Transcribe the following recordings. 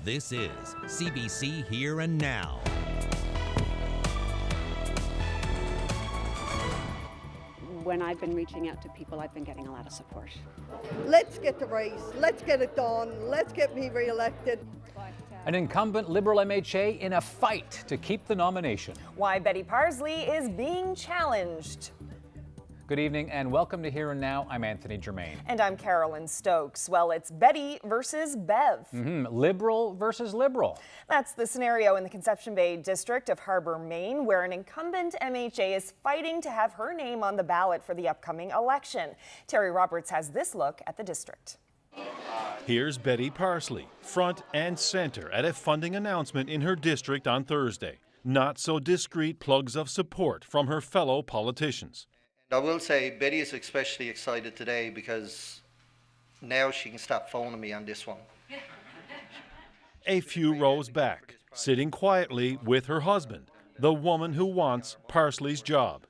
This is CBC Here and Now. When I've been reaching out to people, I've been getting a lot of support. Let's get the race, let's get it done, let's get me re-elected. An incumbent Liberal MHA in a fight to keep the nomination. Why Betty Parsley is being challenged. Good evening and welcome to Here and Now. I'm Anthony Germain. And I'm Carolyn Stokes. Well, it's Betty versus Bev. Liberal versus Liberal. That's the scenario in the Conception Bay district of Harbour, Maine, where an incumbent MHA is fighting to have her name on the ballot for the upcoming election. Terry Roberts has this look at the district. Here's Betty Parsley, front and center at a funding announcement in her district on Thursday. Not so discreet plugs of support from her fellow politicians. I will say Betty is especially excited today because now she can stop phoning me on this one. A few rows back, sitting quietly with her husband, the woman who wants Parsley's job.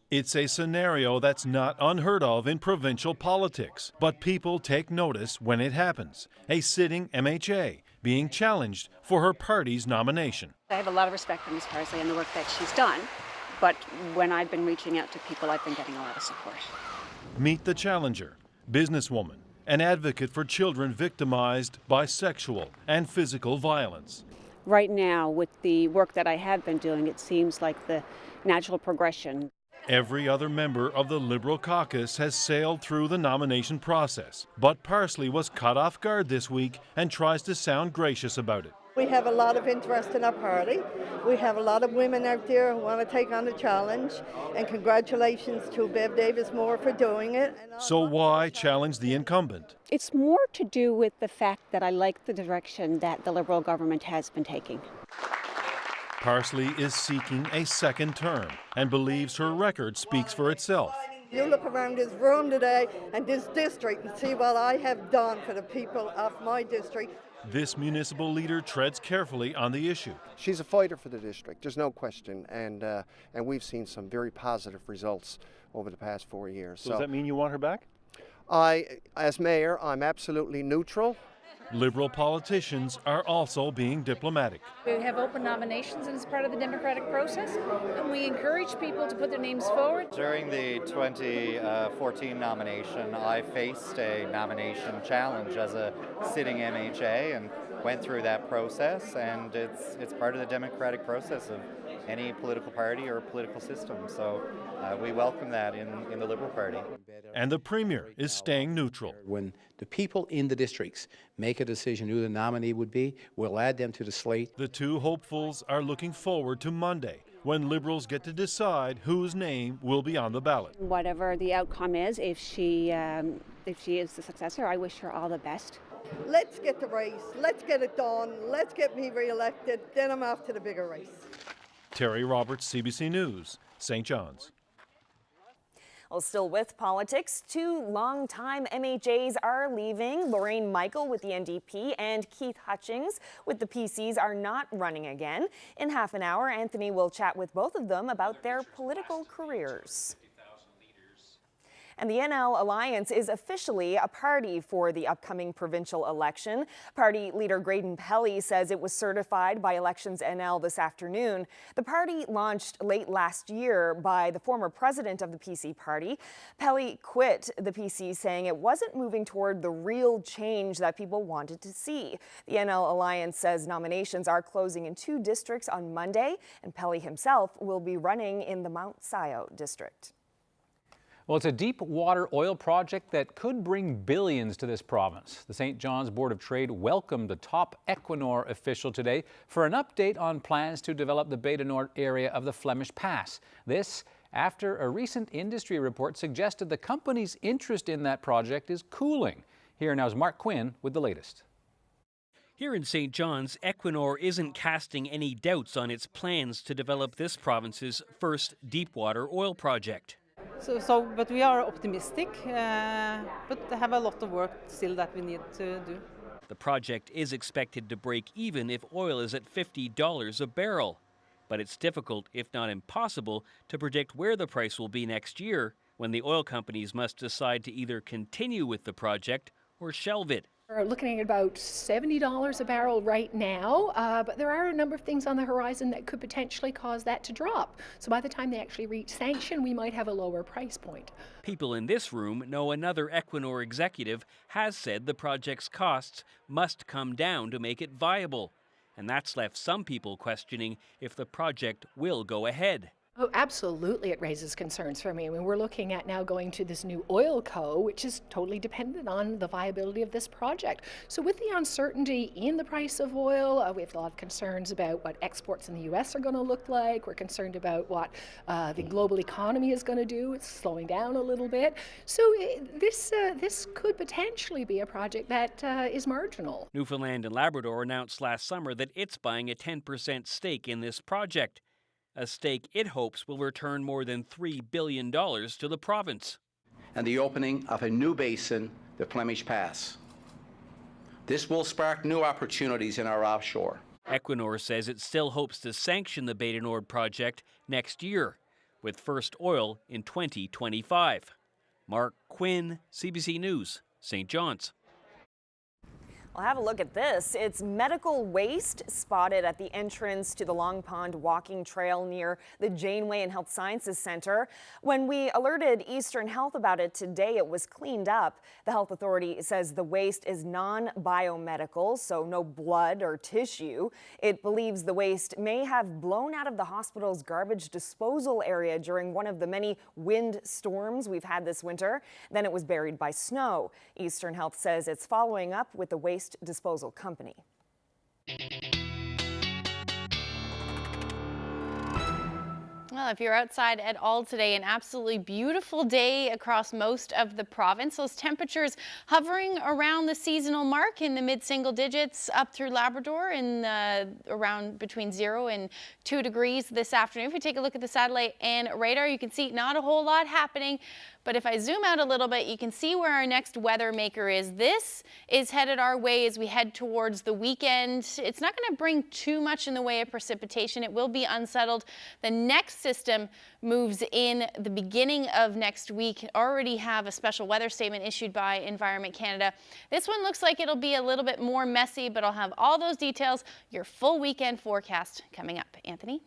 It's a scenario that's not unheard of in provincial politics, but people take notice when it happens. A sitting MHA being challenged for her party's nomination. I have a lot of respect for Ms. Parsley and the work that she's done, but when I've been reaching out to people, I've been getting a lot of support. Meet the challenger, businesswoman, an advocate for children victimized by sexual and physical violence. Right now, with the work that I have been doing, it seems like the natural progression. Every other member of the Liberal caucus has sailed through the nomination process, but Parsley was caught off guard this week and tries to sound gracious about it. We have a lot of interest in our party. We have a lot of women out there who want to take on the challenge, and congratulations to Bev Davis-Moore for doing it. So why challenge the incumbent? It's more to do with the fact that I like the direction that the Liberal government has been taking. Parsley is seeking a second term and believes her record speaks for itself. You look around this room today and this district and see what I have done for the people of my district. This municipal leader treads carefully on the issue. She's a fighter for the district, there's no question, and we've seen some very positive results over the past 4 years. So does that mean you want her back? As mayor, I'm absolutely neutral. Liberal politicians are also being diplomatic. We have open nominations and it's part of the democratic process, and we encourage people to put their names forward. During the 2014 nomination, I faced a nomination challenge as a sitting MHA and went through that process, and it's part of the democratic process of any political party or political system. So we welcome that in the Liberal Party. And the Premier is staying neutral. When the people in the districts make a decision who the nominee would be, we'll add them to the slate. The two hopefuls are looking forward to Monday, when Liberals get to decide whose name will be on the ballot. Whatever the outcome is, if she is the successor, I wish her all the best. Let's get the race, let's get it done, let's get me re-elected, then I'm off to the bigger race. Terry Roberts, CBC News, St. John's. Well, still with politics, two longtime MHAs are leaving. Lorraine Michael with the NDP and Keith Hutchings with the PCs are not running again. In half an hour, Anthony will chat with both of them about their political careers. And the NL Alliance is officially a party for the upcoming provincial election. Party leader Graydon Pelly says it was certified by Elections NL this afternoon. The party launched late last year by the former president of the PC party. Pelly quit the PC, saying it wasn't moving toward the real change that people wanted to see. The NL Alliance says nominations are closing in 2 districts on Monday, and Pelly himself will be running in the Mount Scioto district. Well, it's a Deepwater oil project that could bring billions to this province. The St. John's Board of Trade welcomed a top Equinor official today for an update on plans to develop the Bay du Nord area of the Flemish Pass. This after a recent industry report suggested the company's interest in that project is cooling. Here now is Mark Quinn with the latest. Here in St. John's, Equinor isn't casting any doubts on its plans to develop this province's first deepwater oil project. But we are optimistic, but have a lot of work still that we need to do. The project is expected to break even if oil is at $50 a barrel. But it's difficult, if not impossible, to predict where the price will be next year when the oil companies must decide to either continue with the project or shelve it. We're looking at about $70 a barrel right now, but there are a number of things on the horizon that could potentially cause that to drop. So by the time they actually reach sanction, we might have a lower price point. People in this room know another Equinor executive has said the project's costs must come down to make it viable. And that's left some people questioning if the project will go ahead. Oh, absolutely, it raises concerns for me. I mean, we're looking at now going to this new oil co, which is totally dependent on the viability of this project. So with the uncertainty in the price of oil, we have a lot of concerns about what exports in the U.S. are going to look like. We're concerned about what the global economy is going to do. It's slowing down a little bit. So this could potentially be a project that is marginal. Newfoundland and Labrador announced last summer that it's buying a 10% stake in this project. A stake it hopes will return more than $3 billion to the province. And the opening of a new basin, the Flemish Pass. This will spark new opportunities in our offshore. Equinor says it still hopes to sanction the Bay du Nord project next year, with first oil in 2025. Mark Quinn, CBC News, St. John's. Well, have a look at this. It's medical waste spotted at the entrance to the Long Pond walking trail near the Janeway and Health Sciences Center. When we alerted Eastern Health about it today, it was cleaned up. The health authority says the waste is non-biomedical, so no blood or tissue. It believes the waste may have blown out of the hospital's garbage disposal area during one of the many wind storms we've had this winter. Then it was buried by snow. Eastern Health says it's following up with the waste disposal company. Well, if you're outside at all today, an absolutely beautiful day across most of the province. Those temperatures hovering around the seasonal mark in the mid-single digits up through Labrador in around between 0 and 2 degrees this afternoon. If we take a look at the satellite and radar, you can see not a whole lot happening. But if I zoom out a little bit, you can see where our next weather maker is. This is headed our way as we head towards the weekend. It's not going to bring too much in the way of precipitation. It will be unsettled. The next system moves in the beginning of next week. Already have a special weather statement issued by Environment Canada. This one looks like it'll be a little bit more messy, but I'll have all those details, your full weekend forecast coming up. Anthony?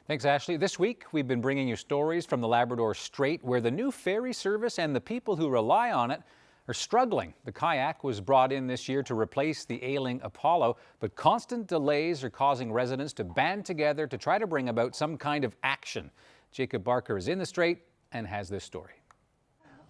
Thanks, Ashley. This week, we've been bringing you stories from the Labrador Strait where the new ferry service and the people who rely on it are struggling. The kayak was brought in this year to replace the ailing Apollo, but constant delays are causing residents to band together to try to bring about some kind of action. Jacob Barker is in the Strait and has this story.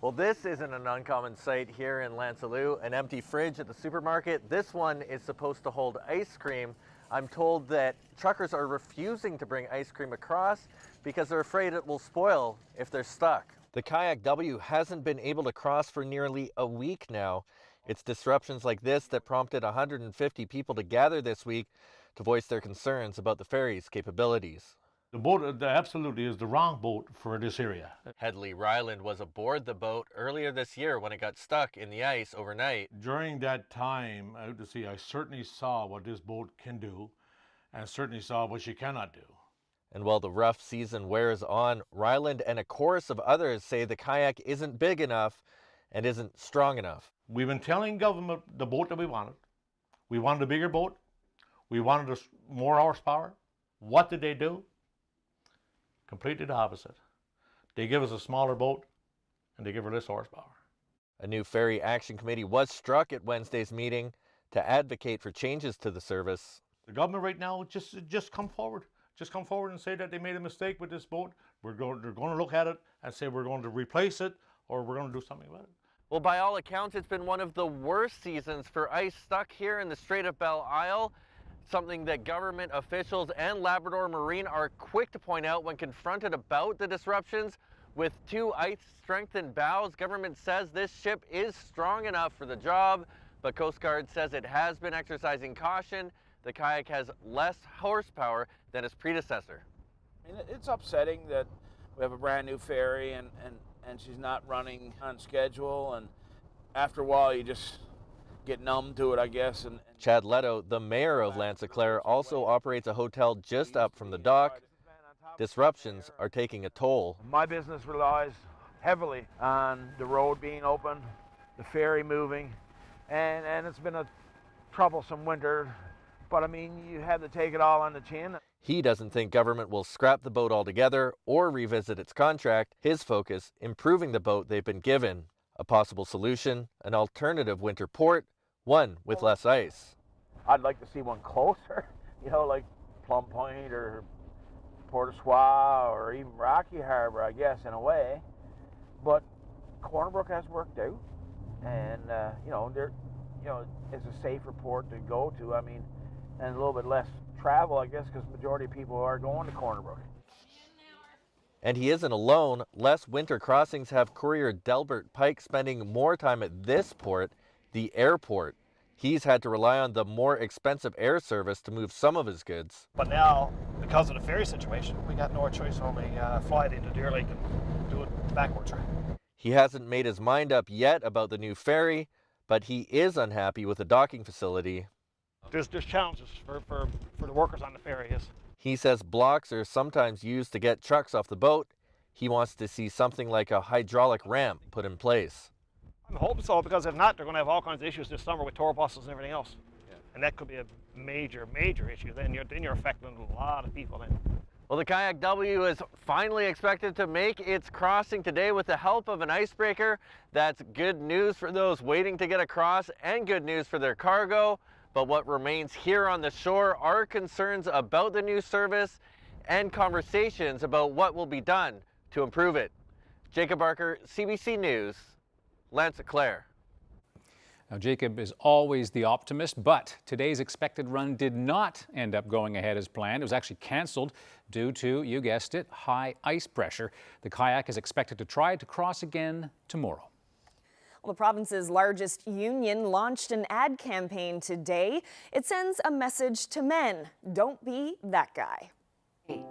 Well, this isn't an uncommon sight here in Lansalou, an empty fridge at the supermarket. This one is supposed to hold ice cream. I'm told that truckers are refusing to bring ice cream across because they're afraid it will spoil if they're stuck. The Kayak W hasn't been able to cross for nearly a week now. It's disruptions like this that prompted 150 people to gather this week to voice their concerns about the ferry's capabilities. The boat absolutely is the wrong boat for this area. Hedley Ryland was aboard the boat earlier this year when it got stuck in the ice overnight. During that time out to sea, I certainly saw what this boat can do and certainly saw what she cannot do. And while the rough season wears on, Ryland and a chorus of others say the kayak isn't big enough and isn't strong enough. We've been telling government the boat that we wanted. We wanted a bigger boat. We wanted more horsepower. What did they do? Completely the opposite. They give us a smaller boat and they give her less horsepower. A new ferry action committee was struck at Wednesday's meeting to advocate for changes to the service. The government right now just come forward. Just come forward and say that they made a mistake with this boat. They're going to look at it and say we're going to replace it or we're going to do something about it. Well, by all accounts, it's been one of the worst seasons for ice stuck here in the Strait of Belle Isle. Something that government officials and Labrador Marine are quick to point out when confronted about the disruptions. With 2 ice-strengthened bows, government says this ship is strong enough for the job, but Coast Guard says it has been exercising caution. The kayak has less horsepower than its predecessor. I mean, it's upsetting that we have a brand new ferry and she's not running on schedule, and after a while you just get numb to it, I guess. And Chad Leto, the mayor of Lanse-Claire, also operates a hotel just up from the dock. Disruptions are taking a toll. My business relies heavily on the road being open, the ferry moving, and it's been a troublesome winter, but I mean, you had to take it all on the chin. He doesn't think government will scrap the boat altogether or revisit its contract. His focus, improving the boat they've been given. A possible solution, an alternative winter port, one with less ice. I'd like to see one closer, you know, like Plum Point or Port au Soir or even Rocky Harbor, I guess, in a way. But Corner Brook has worked out, and you know, it's a safer port to go to. I mean, and a little bit less travel, I guess, because majority of people are going to Corner Brook. And he isn't alone. Less winter crossings have courier Delbert Pike spending more time at this port, the airport. He's had to rely on the more expensive air service to move some of his goods. But now, because of the ferry situation, we got no choice, only fly it into Deer Lake and do it backwards. He hasn't made his mind up yet about the new ferry, but he is unhappy with the docking facility. There's challenges for the workers on the ferry, yes. He says blocks are sometimes used to get trucks off the boat. He wants to see something like a hydraulic ramp put in place. I'm hoping so, because if not, they're going to have all kinds of issues this summer with tour buses and everything else. Yeah. And that could be a major issue. Then you're affecting a lot of people then. Well, the Kayak W is finally expected to make its crossing today with the help of an icebreaker. That's good news for those waiting to get across and good news for their cargo. But what remains here on the shore are concerns about the new service and conversations about what will be done to improve it. Jacob Barker, CBC News, Lanse-Claire. Now, Jacob is always the optimist, but today's expected run did not end up going ahead as planned. It was actually canceled due to, you guessed it, high ice pressure. The kayak is expected to try to cross again tomorrow. Well, the province's largest union launched an ad campaign today. It sends a message to men. Don't be that guy. Hey,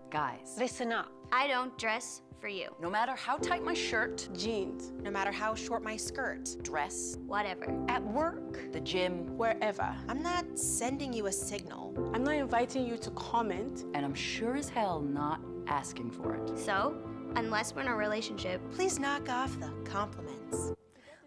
guys, listen up. I don't dress for you. No matter how tight my shirt, jeans, no matter how short my skirt, dress, whatever. At work, the gym, wherever. I'm not sending you a signal. I'm not inviting you to comment. And I'm sure as hell not asking for it. So, unless we're in a relationship, please knock off the compliments.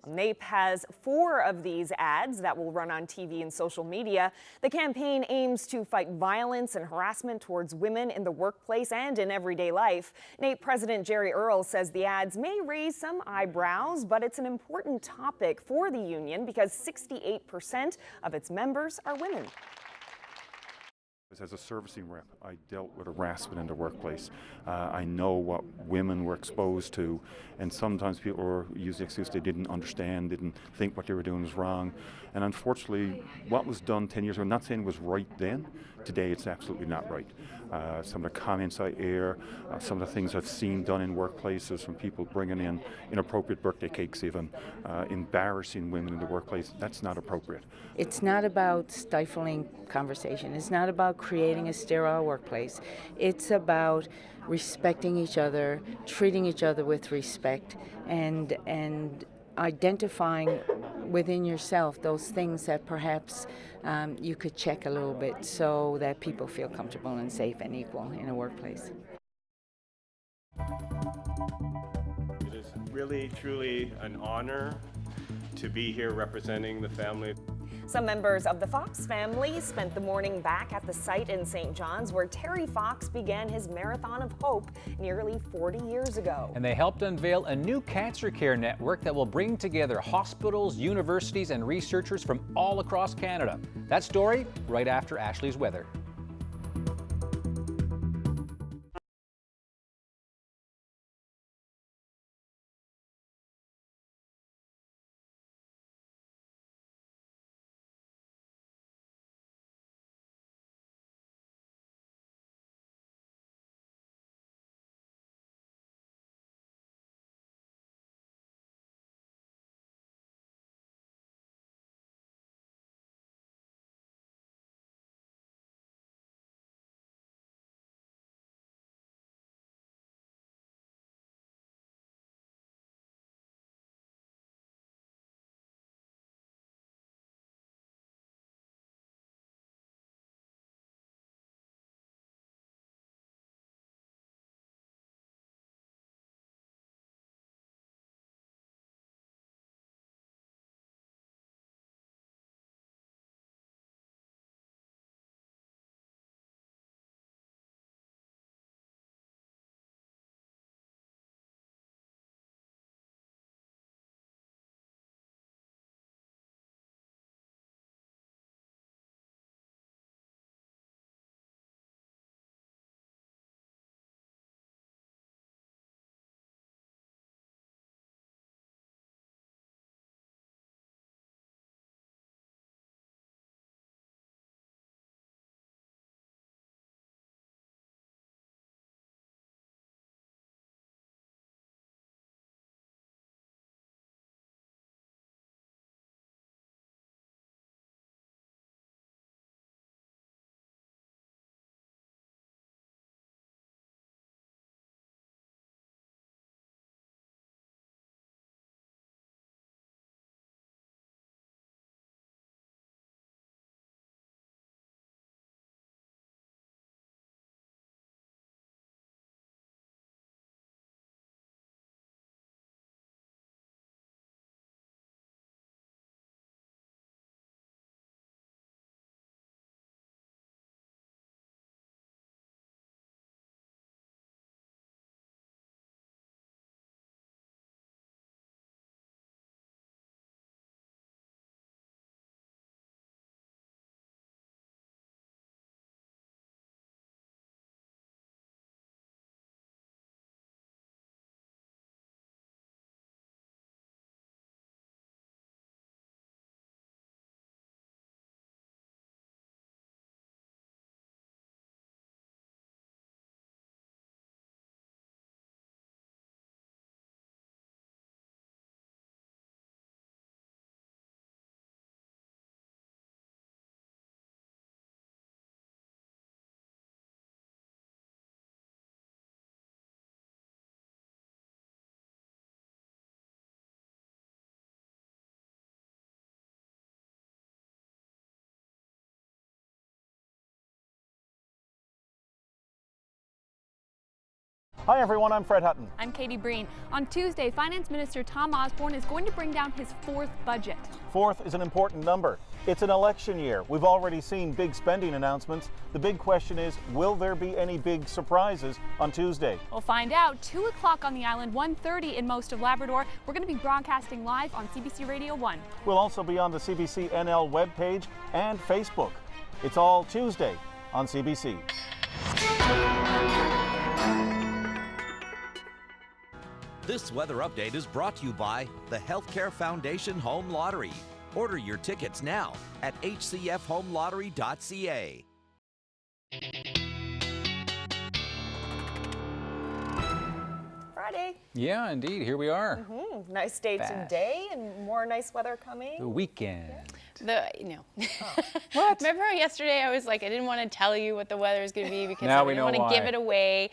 NAPE has 4 of these ads that will run on TV and social media. The campaign aims to fight violence and harassment towards women in the workplace and in everyday life. NAPE President Jerry Earle says the ads may raise some eyebrows, but it's an important topic for the union because 68% of its members are women. As a servicing rep, I dealt with harassment in the workplace. I know what women were exposed to, and sometimes people use the excuse they didn't understand, didn't think what they were doing was wrong. And unfortunately, what was done 10 years ago, I'm not saying it was right then, today it's absolutely not right. Some of the comments I air, some of the things I've seen done in workplaces from people bringing in inappropriate birthday cakes even, embarrassing women in the workplace, that's not appropriate. It's not about stifling conversation. It's not about creating a sterile workplace. It's about respecting each other, treating each other with respect, and identifying within yourself those things that perhaps you could check a little bit so that people feel comfortable and safe and equal in a workplace. It is really, truly an honor to be here representing the family. Some members of the Fox family spent the morning back at the site in St. John's where Terry Fox began his marathon of hope nearly 40 years ago. And they helped unveil a new cancer care network that will bring together hospitals, universities, and researchers from all across Canada. That story right after Ashley's weather. Hi everyone, I'm Fred Hutton. I'm Katie Breen. On Tuesday, Finance Minister Tom Osborne is going to bring down his 4th budget. 4th is an important number. It's an election year. We've already seen big spending announcements. The big question is, will there be any big surprises on Tuesday? We'll find out. 2 o'clock on the island, 1:30 in most of Labrador. We're going to be broadcasting live on CBC Radio 1. We'll also be on the CBC NL webpage and Facebook. It's all Tuesday on CBC. This weather update is brought to you by the Healthcare Foundation Home Lottery. Order your tickets now at hcfhomelottery.ca. Friday. Yeah, indeed. Here we are. Nice day Fast. today and more nice weather coming. The weekend. What? Remember how yesterday I was like, I didn't want to tell you what the weather is going to be because Now I we didn't know want to give why. it away.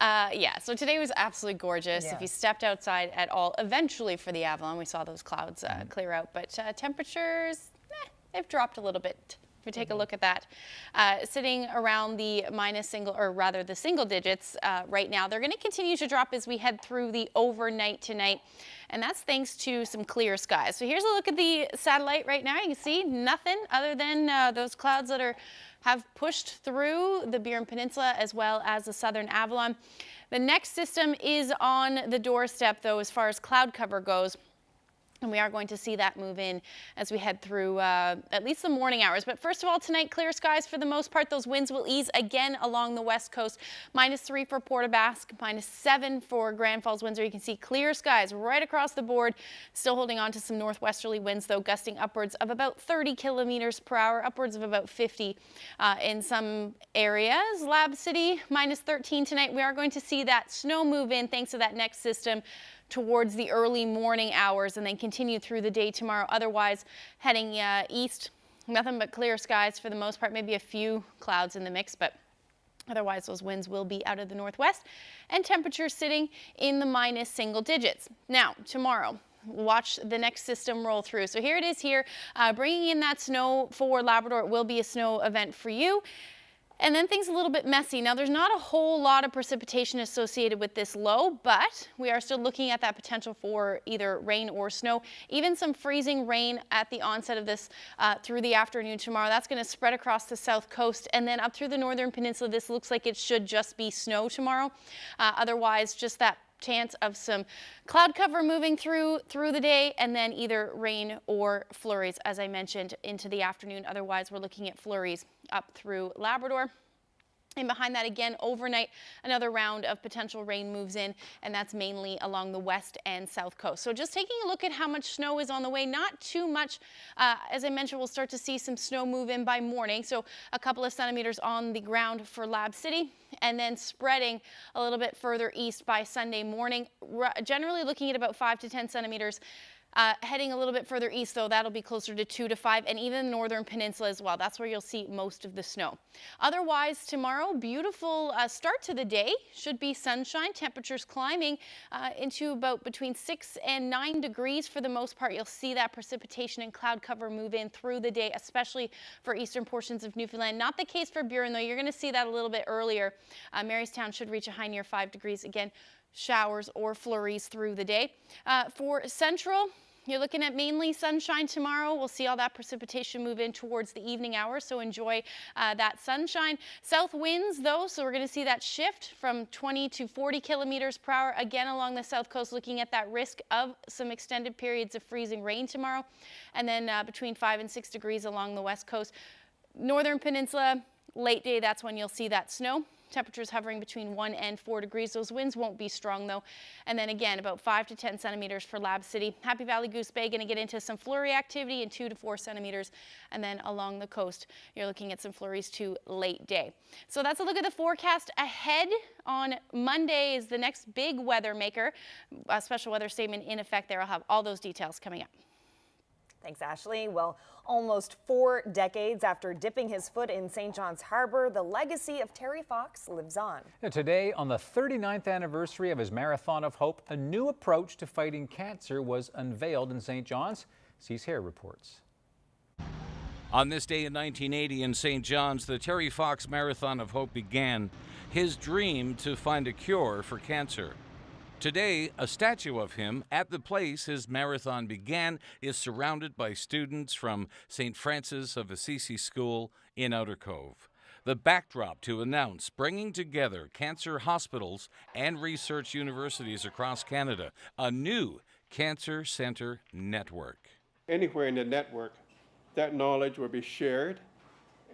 Yeah, so today was absolutely gorgeous. Yeah. If you stepped outside at all, eventually for the Avalon, we saw those clouds clear out, but temperatures, they've dropped a little bit. If we take a look at that, sitting around the the single digits right now. They're going to continue to drop as we head through the overnight tonight, and that's thanks to some clear skies. So here's a look at the satellite right now. You can see nothing other than those clouds that have pushed through the Burin Peninsula as well as the southern Avalon. The next system is on the doorstep, though, as far as cloud cover goes. And we are going to see that move in as we head through at least the morning hours. But first of all, tonight, clear skies for the most part. Those winds will ease again along the west coast. -3 for Port aux Basques, -7 for Grand Falls, Windsor. You can see clear skies right across the board. Still holding on to some northwesterly winds, though, gusting upwards of about 30 kilometers per hour, upwards of about 50 in some areas. Lab City, -13 tonight. We are going to see that snow move in thanks to that next system towards the early morning hours and then continue through the day tomorrow. Otherwise, heading east, nothing but clear skies for the most part, maybe a few clouds in the mix, but otherwise those winds will be out of the northwest and temperatures sitting in the minus single digits. Now, tomorrow, watch the next system roll through. So here it is here, bringing in that snow for Labrador. It will be a snow event for you. And then things a little bit messy. Now, there's not a whole lot of precipitation associated with this low, but we are still looking at that potential for either rain or snow, even some freezing rain at the onset of this through the afternoon tomorrow. That's going to spread across the south coast and then up through the northern peninsula. This looks like it should just be snow tomorrow. Otherwise, just that chance of some cloud cover moving through the day and then either rain or flurries, as I mentioned, into the afternoon. Otherwise, we're looking at flurries up through Labrador. And behind that, again, overnight, another round of potential rain moves in, and that's mainly along the west and south coast. So just taking a look at how much snow is on the way, not too much. As I mentioned, we'll start to see some snow move in by morning, so a couple of centimeters on the ground for Lab City, and then spreading a little bit further east by Sunday morning, generally looking at about 5 to 10 centimeters. Heading a little bit further east, though, that'll be closer to 2 to 5, and even the northern peninsula as well. That's where you'll see most of the snow. Otherwise, tomorrow, beautiful start to the day. Should be sunshine, temperatures climbing into about between 6 and 9 degrees for the most part. You'll see that precipitation and cloud cover move in through the day, especially for eastern portions of Newfoundland. Not the case for Burin, though. You're going to see that a little bit earlier. Marystown should reach a high near 5 degrees. Again, showers or flurries through the day. For Central, you're looking at mainly sunshine tomorrow. We'll see all that precipitation move in towards the evening hours, so enjoy that sunshine. South winds, though, so we're going to see that shift from 20 to 40 kilometers per hour. Again, along the south coast, looking at that risk of some extended periods of freezing rain tomorrow. And then between 5 and 6 degrees along the west coast. Northern peninsula, late day, that's when you'll see that snow. Temperatures hovering between 1 and 4 degrees. Those winds won't be strong, though. And then again, about 5 to 10 centimeters for Lab City. Happy Valley, Goose Bay, going to get into some flurry activity and 2 to 4 centimeters. And then along the coast, you're looking at some flurries to late day. So that's a look at the forecast ahead. On Monday is the next big weather maker. A special weather statement in effect there. I'll have all those details coming up. Thanks, Ashley. Well, almost 4 decades after dipping his foot in St. John's Harbour, the legacy of Terry Fox lives on. Today, on the 39th anniversary of his Marathon of Hope, a new approach to fighting cancer was unveiled in St. John's. Cease Hair reports. On this day in 1980 in St. John's, the Terry Fox Marathon of Hope began, his dream to find a cure for cancer. Today, a statue of him at the place his marathon began is surrounded by students from St. Francis of Assisi School in Outer Cove. The backdrop to announce bringing together cancer hospitals and research universities across Canada, a new cancer center network. Anywhere in the network, that knowledge will be shared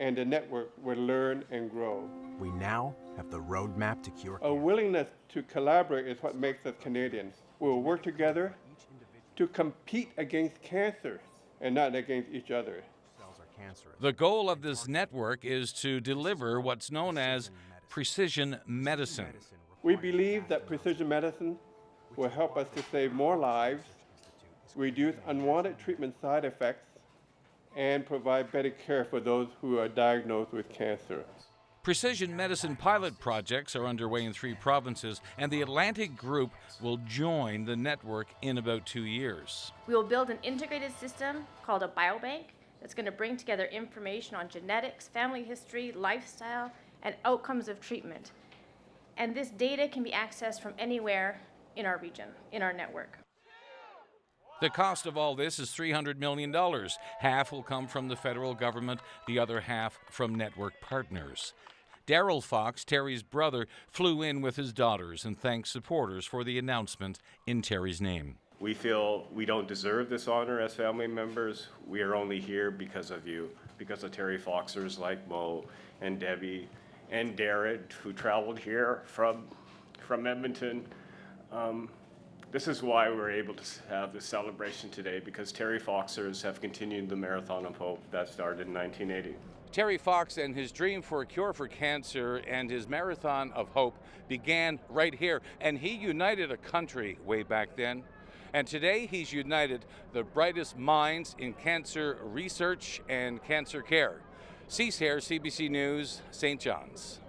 and the network will learn and grow. We now have the roadmap to cure cancer. A willingness to collaborate is what makes us Canadians. We will work together to compete against cancer and not against each other. The goal of this network is to deliver what's known as precision medicine. We believe that precision medicine will help us to save more lives, reduce unwanted treatment side effects, and provide better care for those who are diagnosed with cancer. Precision medicine pilot projects are underway in 3 provinces, and the Atlantic Group will join the network in about 2 years. We will build an integrated system called a biobank that's going to bring together information on genetics, family history, lifestyle, and outcomes of treatment. And this data can be accessed from anywhere in our region, in our network. The cost of all this is $300 million. Half will come from the federal government, the other half from network partners. Daryl Fox, Terry's brother, flew in with his daughters and thanked supporters for the announcement in Terry's name. We feel we don't deserve this honor as family members. We are only here because of you, because of Terry Foxers like Mo and Debbie and Darren, who traveled here from Edmonton. This is why we're able to have this celebration today, because Terry Foxers have continued the Marathon of Hope that started in 1980. Terry Fox and his dream for a cure for cancer and his Marathon of Hope began right here, and he united a country way back then. And today he's united the brightest minds in cancer research and cancer care. Cease here, CBC News, St. John's.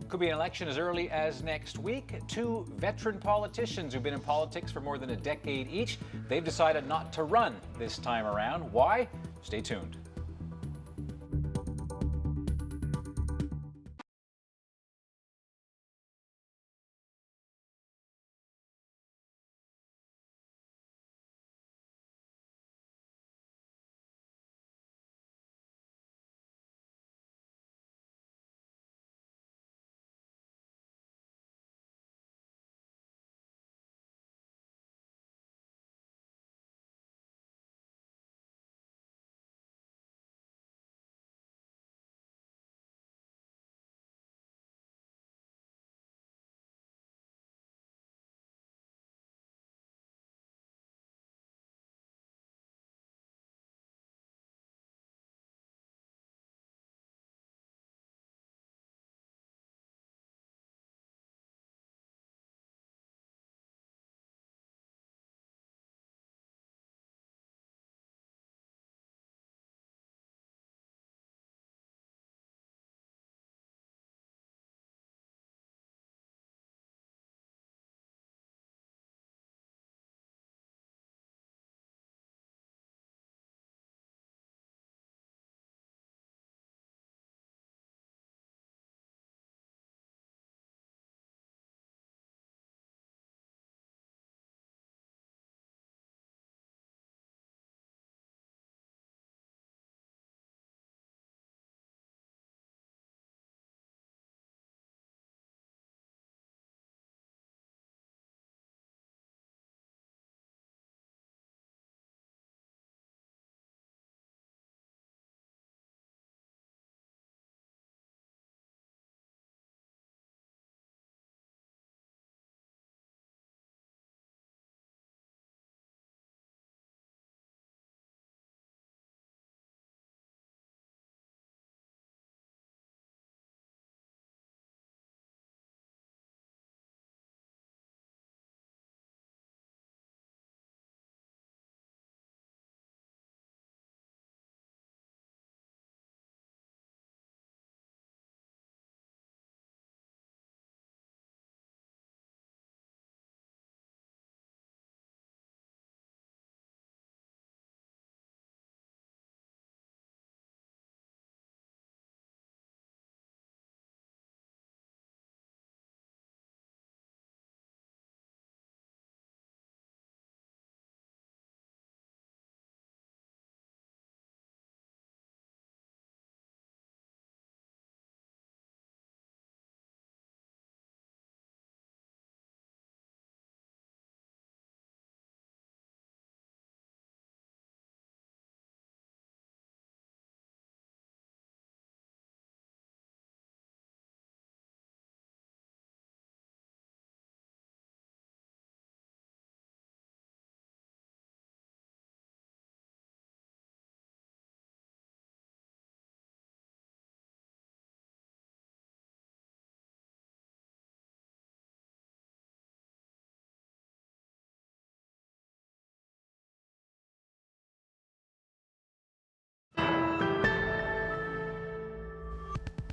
Could be an election as early as next week. 2 veteran politicians who've been in politics for more than a decade each, they've decided not to run this time around. Why? Stay tuned.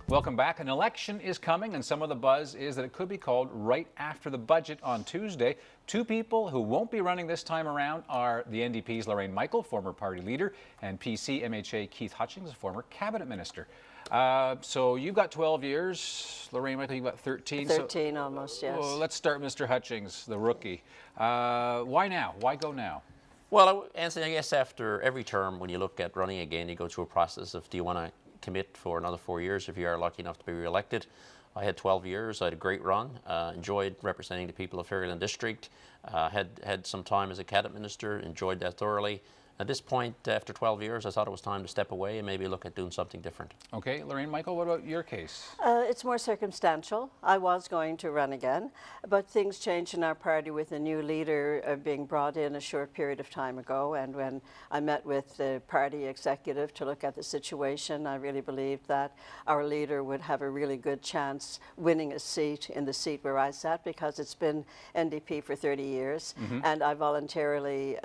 Welcome back. An election is coming, and some of the buzz is that it could be called right after the budget on Tuesday. Two people who won't be running this time around are the NDP's Lorraine Michael, former party leader, and PC MHA Keith Hutchings, a former cabinet minister. So you've got 12 years. Lorraine Michael, you've got 13. 13 almost, yes. Well, let's start Mr. Hutchings, the rookie. Why now? Why go now? Well, Anthony, I guess after every term, when you look at running again, you go through a process of, do you want to commit for another 4 years if you are lucky enough to be re-elected? I had 12 years. I had a great run. Enjoyed representing the people of Ferry District. Had some time as a cabinet minister. Enjoyed that thoroughly. At this point, after 12 years, I thought it was time to step away and maybe look at doing something different. Okay, Lorraine Michael, what about your case? It's more circumstantial. I was going to run again, but things changed in our party with a new leader being brought in a short period of time ago. And when I met with the party executive to look at the situation, I really believed that our leader would have a really good chance winning a seat in the seat where I sat, because it's been NDP for 30 years, and I voluntarily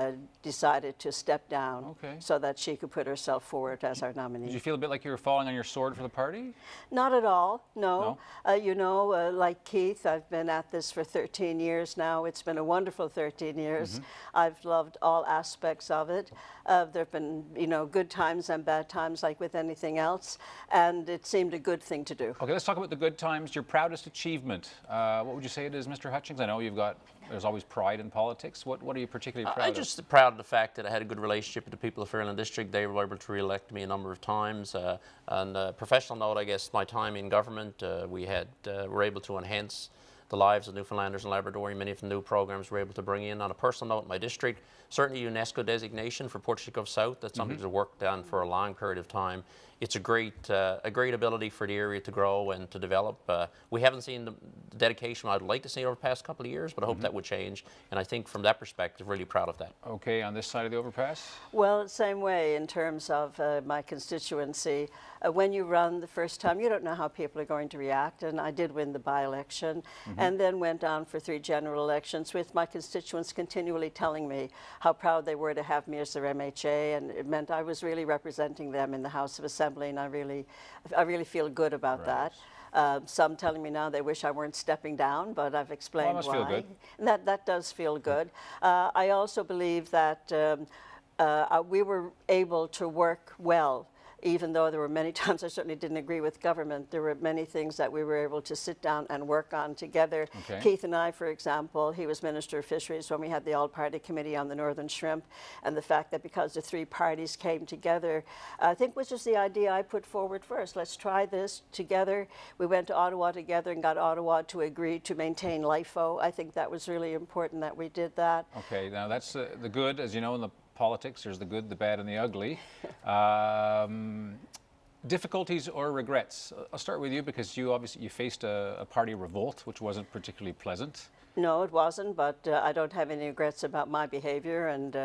decided to step down so that she could put herself forward as our nominee. Did you feel a bit like you were falling on your sword for the party? Not at all, no. You know, like Keith, I've been at this for 13 years now. It's been a wonderful 13 years. I've loved all aspects of it. There have been, you know, good times and bad times like with anything else, and it seemed a good thing to do. Okay, let's talk about the good times. Your proudest achievement. What would you say it is, Mr. Hutchings? I know there's always pride in politics. What are you particularly proud of? I'm just proud of the fact that I had a good relationship with the people of Ferry District. They were able to re-elect me a number of times. On a professional note, I guess my time in government, we were able to enhance the lives of Newfoundlanders and Labrador. Many of the new programs we're able to bring in. On a personal note, my district, certainly UNESCO designation for Portage Gulf South. That's something that's worked on for a long period of time. It's a great ability for the area to grow and to develop. We haven't seen the dedication I'd like to see over the past couple of years, but I hope that would change. And I think from that perspective, really proud of that. Okay, on this side of the overpass? Well, same way in terms of my constituency. When you run the first time, you don't know how people are going to react, and I did win the by-election, and then went on for 3 general elections with my constituents continually telling me how proud they were to have me as their MHA, and it meant I was really representing them in the House of Assembly, and I really feel good about that. Some telling me now they wish I weren't stepping down, but I've explained why. Feel good. And that does feel good. I also believe that we were able to work well. Even though there were many times I certainly didn't agree with government, there were many things that we were able to sit down and work on together. Keith and I, for example, he was Minister of Fisheries when we had the All-Party Committee on the Northern Shrimp, and the fact that because the 3 parties came together, I think was just the idea I put forward first. Let's try this together. We went to Ottawa together and got Ottawa to agree to maintain LIFO. I think that was really important that we did that. Okay, now that's the good, as you know, in the politics, there's the good, the bad, and the ugly. Difficulties or regrets? I'll start with you because you obviously faced a party revolt, which wasn't particularly pleasant. No, it wasn't, but I don't have any regrets about my behavior and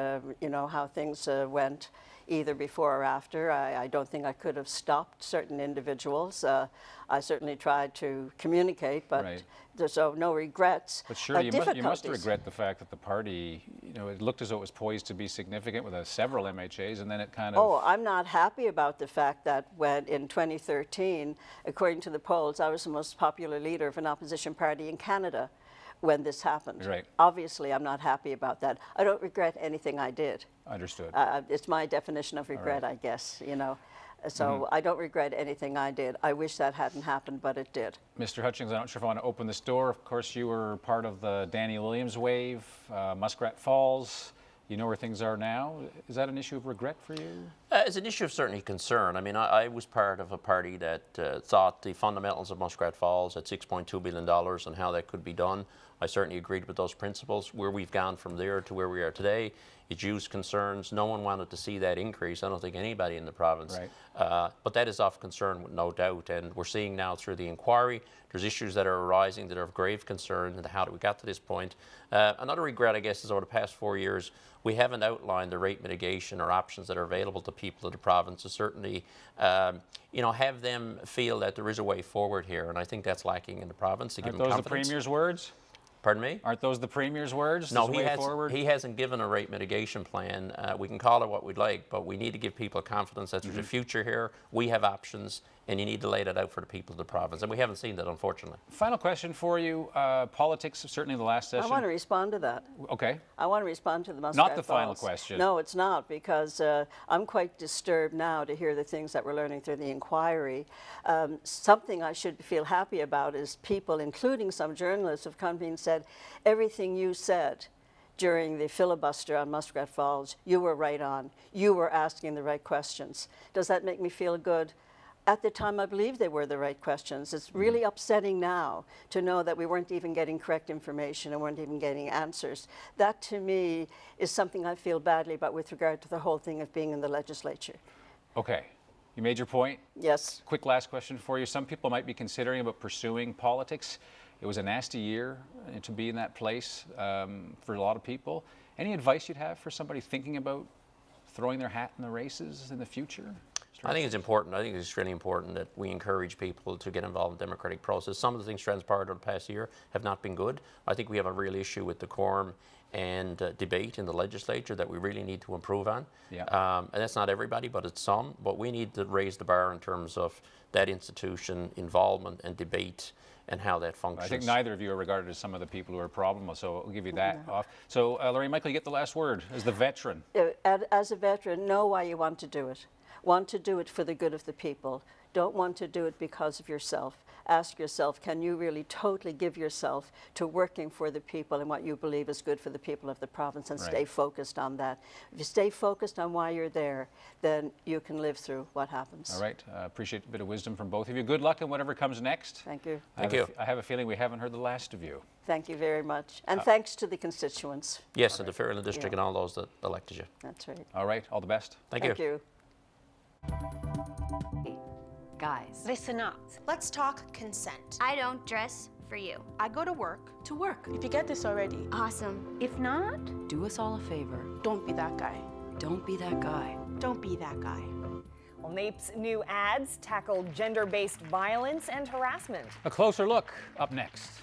you know, how things went either before or after. I don't think I could have stopped certain individuals. I certainly tried to communicate, but so no regrets. But sure, you must regret the fact that the party, you know, it looked as though it was poised to be significant with several MHAs, and then it kind of... Oh, I'm not happy about the fact that when in 2013, according to the polls, I was the most popular leader of an opposition party in Canada when this happened. Obviously, I'm not happy about that. I don't regret anything I did. Understood. It's my definition of regret, I guess, you know. So I don't regret anything I did. I wish that hadn't happened, but it did. Mr. Hutchings, I'm not sure if I want to open this door. Of course, you were part of the Danny Williams wave, Muskrat Falls. You know where things are now. Is that an issue of regret for you? It's an issue of certainly concern. I mean, I was part of a party that thought the fundamentals of Muskrat Falls at $6.2 billion and how that could be done. I certainly agreed with those principles. Where we've gone from there to where we are today, it's used concerns. No one wanted to see that increase. I don't think anybody in the province. But that is of concern, with no doubt. And we're seeing now through the inquiry, there's issues that are arising that are of grave concern and how we got to this point. Another regret, I guess, is over the past 4 years, we haven't outlined the rate mitigation or options that are available to people of the province to certainly, you know, have them feel that there is a way forward here. And I think that's lacking in the province. Aren't those the Premier's words? Pardon me? Aren't those the Premier's words? No, he hasn't given a rate mitigation plan. We can call it what we'd like, but we need to give people confidence that there's a future here. We have options, and you need to lay that out for the people of the province. And we haven't seen that, unfortunately. Final question for you. Politics, certainly the last session. I want to respond to that. Okay. I want to respond to the Muskrat Not the Falls. final question. No, it's not, because I'm quite disturbed now to hear the things that we're learning through the inquiry. Something I should feel happy about is people, including some journalists, have come to me and said, everything you said during the filibuster on Muskrat Falls, you were right on. You were asking the right questions. Does that make me feel good? At the time, I believe they were the right questions. It's really upsetting now to know that we weren't even getting correct information and weren't even getting answers. That, to me, is something I feel badly about with regard to the whole thing of being in the legislature. Okay. You made your point? Yes. Quick last question for you. Some people might be considering about pursuing politics. It was a nasty year to be in that place for a lot of people. Any advice you'd have for somebody thinking about throwing their hat in the races in the future? I think it's important. I think it's really important that we encourage people to get involved in the democratic process. Some of the things transpired over the past year have not been good. I think we have a real issue with decorum and debate in the legislature that we really need to improve on. Yeah. And that's not everybody, but it's some. But we need to raise the bar in terms of that institution involvement and debate and how that functions. I think neither of you are regarded as some of the people who are a problem, so I'll give you that off. So, Lorraine Michael, you get the last word as the veteran. As a veteran, know why you want to do it. Want to do it for the good of the people. Don't want to do it because of yourself. Ask yourself, can you really totally give yourself to working for the people and what you believe is good for the people of the province, and stay focused on that. If you stay focused on why you're there, then you can live through what happens. All right. Appreciate a bit of wisdom from both of you. Good luck in whatever comes next. Thank you. Thank you. I have a feeling we haven't heard the last of you. Thank you very much. And thanks to the constituents. Yes, and the Ferry District and all those that elected you. That's right. All right. All the best. Thank you. Guys, listen up. Let's talk consent. I don't dress for you. I go to work. To work. If you get this already. Awesome. If not, do us all a favor. Don't be that guy. Don't be that guy. Don't be that guy. Well, NAPE's new ads tackle gender-based violence and harassment. A closer look up next.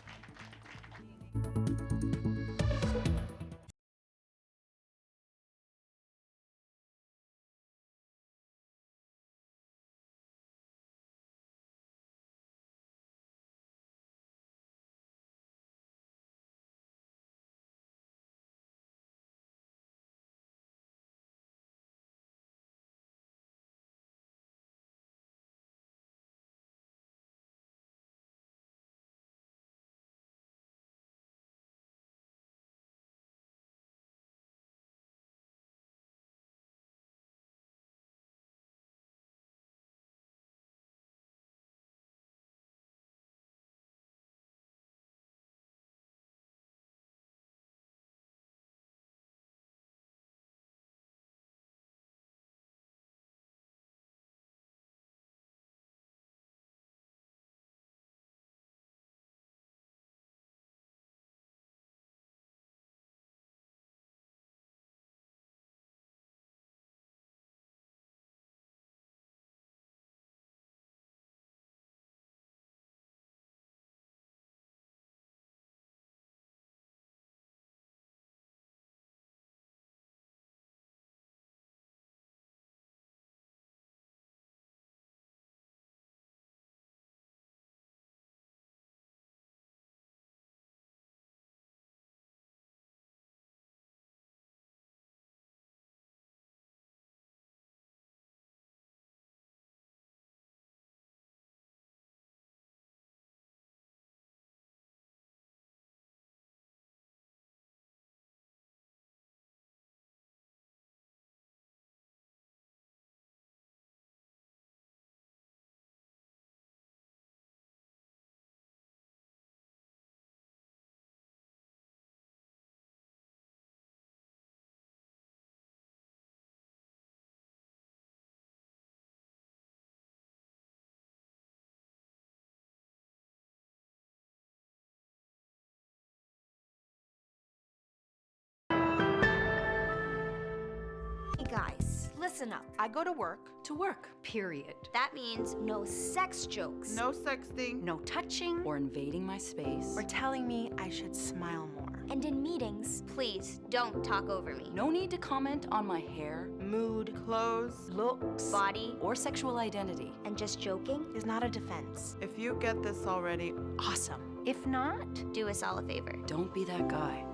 Listen up. I go to work. To work, period. That means no sex jokes. No sexting. No touching or invading my space. Or telling me I should smile more. And in meetings, please don't talk over me. No need to comment on my hair, mood, clothes, looks, body, or sexual identity. And just joking is not a defense. If you get this already, awesome. If not, do us all a favor. Don't be that guy.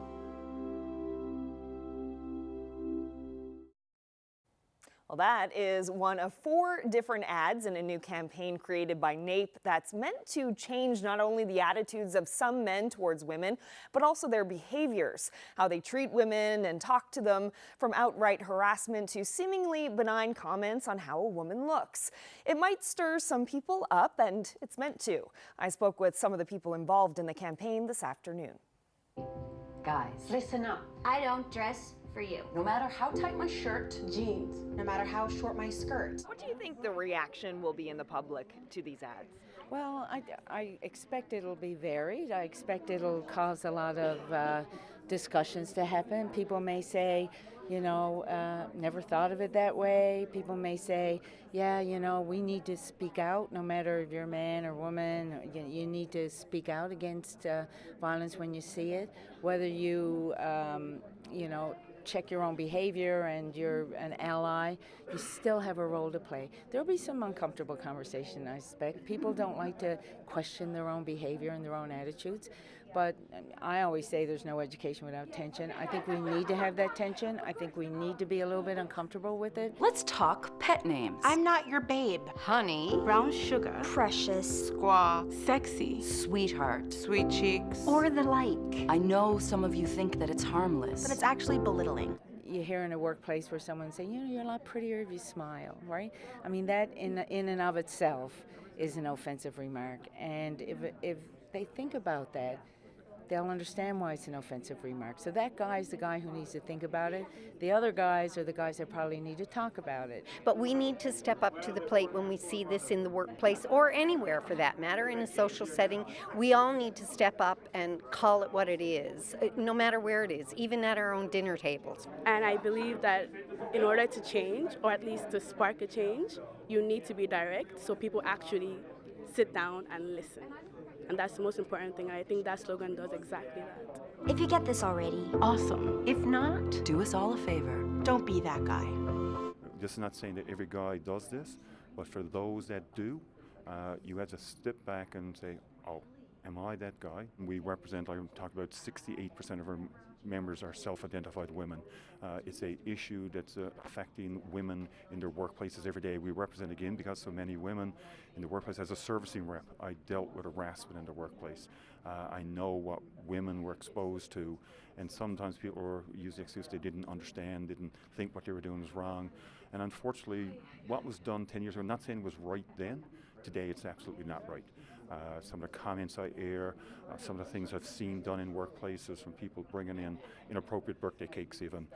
Well, that is one of 4 different ads in a new campaign created by NAPE that's meant to change not only the attitudes of some men towards women, but also their behaviors, how they treat women and talk to them, from outright harassment to seemingly benign comments on how a woman looks. It might stir some people up, and it's meant to. I spoke with some of the people involved in the campaign this afternoon. Guys, listen up. I don't dress for you. No matter how tight my shirt, jeans. No matter how short my skirt. What do you think the reaction will be in the public to these ads? Well, I expect it'll be varied. I expect it'll cause a lot of discussions to happen. People may say, you know, never thought of it that way. People may say, yeah, you know, we need to speak out, no matter if you're a man or woman. You need to speak out against violence when you see it. Whether you, you know, check your own behavior and you're an ally, you still have a role to play. There'll be some uncomfortable conversation, I suspect. People don't like to question their own behavior and their own attitudes, but I always say there's no education without tension. I think we need to have that tension. I think we need to be a little bit uncomfortable with it. Let's talk pet names. I'm not your babe. Honey. Brown sugar. Precious. Squaw. Sexy. Sweetheart. Sweet cheeks. Or the like. I know some of you think that it's harmless. But it's actually belittling. You hear in a workplace where someone say, you know, you're a lot prettier if you smile, right? I mean, that in and of itself is an offensive remark. And if they think about that, they'll understand why it's an offensive remark. So that guy's the guy who needs to think about it. The other guys are the guys that probably need to talk about it. But we need to step up to the plate when we see this in the workplace, or anywhere for that matter, in a social setting. We all need to step up and call it what it is, no matter where it is, even at our own dinner tables. And I believe that in order to change, or at least to spark a change, you need to be direct so people actually sit down and listen. And that's the most important thing. I think that slogan does exactly that. If you get this already, awesome. If not, do us all a favor. Don't be that guy. This is not saying that every guy does this, but for those that do, you have to step back and say, oh, am I that guy? We represent, I talked about 68% of our members are self-identified women. It's an issue that's affecting women in their workplaces every day. We represent, again, because so many women in the workplace. As a servicing rep, I dealt with harassment in the workplace. I know what women were exposed to, and sometimes people use the excuse they didn't understand, didn't think what they were doing was wrong. And unfortunately, what was done 10 years ago, I'm not saying it was right then, today it's absolutely not right. Some of the comments I air, some of the things I've seen done in workplaces, from people bringing in inappropriate birthday cakes even,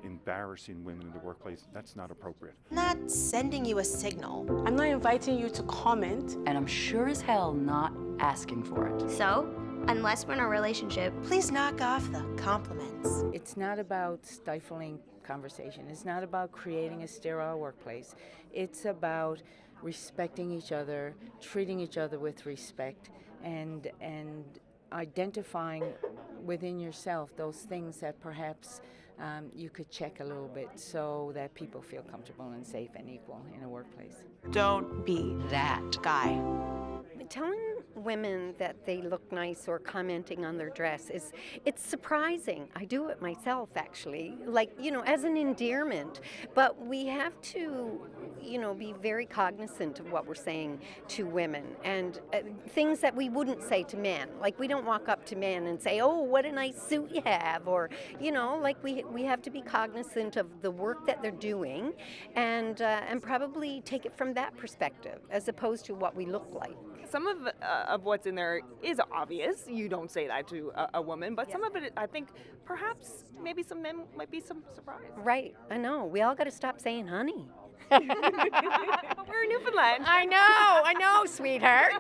embarrassing women in the workplace, that's not appropriate. I'm not sending you a signal. I'm not inviting you to comment. And I'm sure as hell not asking for it. So, unless we're in a relationship, please knock off the compliments. It's not about stifling conversation. It's not about creating a sterile workplace. It's about respecting each other, treating each other with respect, and identifying within yourself those things that perhaps you could check a little bit so that people feel comfortable and safe and equal in a workplace. Don't be that guy. Telling women that they look nice or commenting on their dress it's surprising. I do it myself, actually, like, you know, as an endearment. But we have to, you know, be very cognizant of what we're saying to women, and things that we wouldn't say to men. Like, we don't walk up to men and say, oh, what a nice suit you have, or, you know, like, we have to be cognizant of the work that they're doing, and probably take it from that perspective as opposed to what we look like. Some of what's in there is obvious. You don't say that to a woman, but some of it, I think, perhaps maybe some men might be some surprised. Right, I know. We all got to stop saying honey. But we're in Newfoundland. I know, sweetheart.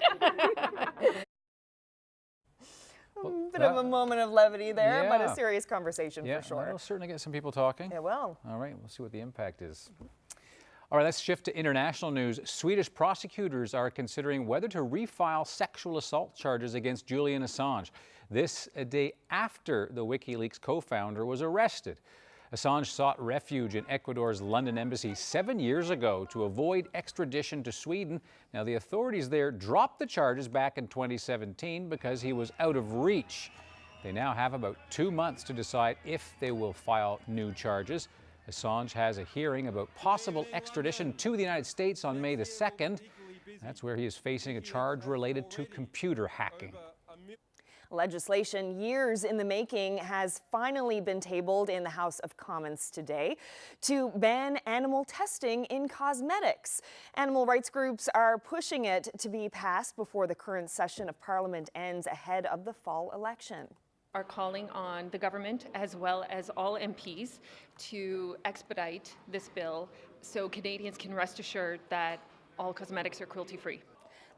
Bit of a moment of levity there, but a Yeah. serious conversation for sure. We'll certainly get some people talking. It will. All right, we'll see what the impact is. All right, let's shift to international news. Swedish prosecutors are considering whether to refile sexual assault charges against Julian Assange. This a day after the WikiLeaks co-founder was arrested. Assange sought refuge in Ecuador's London embassy 7 years ago to avoid extradition to Sweden. Now, the authorities there dropped the charges back in 2017 because he was out of reach. They now have about 2 months to decide if they will file new charges. Assange has a hearing about possible extradition to the United States on May the 2nd. That's where he is facing a charge related to computer hacking. Legislation years in the making has finally been tabled in the House of Commons today to ban animal testing in cosmetics. Animal rights groups are pushing it to be passed before the current session of Parliament ends ahead of the fall election. Are calling on the government as well as all MPs to expedite this bill so Canadians can rest assured that all cosmetics are cruelty-free.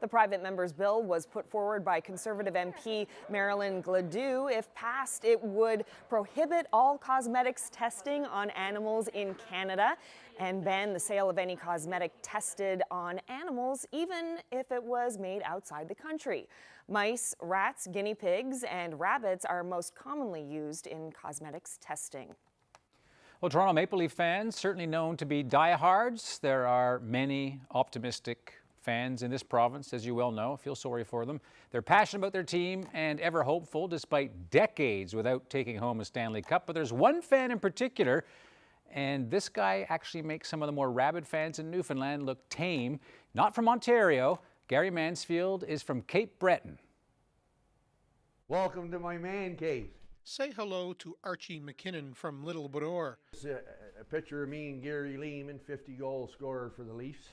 The private member's bill was put forward by Conservative MP Marilyn Gladue. If passed, it would prohibit all cosmetics testing on animals in Canada and ban the sale of any cosmetic tested on animals, even if it was made outside the country. Mice, rats, guinea pigs, and rabbits are most commonly used in cosmetics testing. Well, Toronto Maple Leaf fans, certainly known to be diehards. There are many optimistic fans in this province, as you well know. Feel sorry for them. They're passionate about their team and ever hopeful despite decades without taking home a Stanley Cup. But there's one fan in particular, and this guy actually makes some of the more rabid fans in Newfoundland look tame. Not from Ontario. Gary Mansfield is from Cape Breton. Welcome to my man cave. Say hello to Archie McKinnon from Little Labrador. It's a picture of me and Gary Lehman, 50-goal scorer for the Leafs.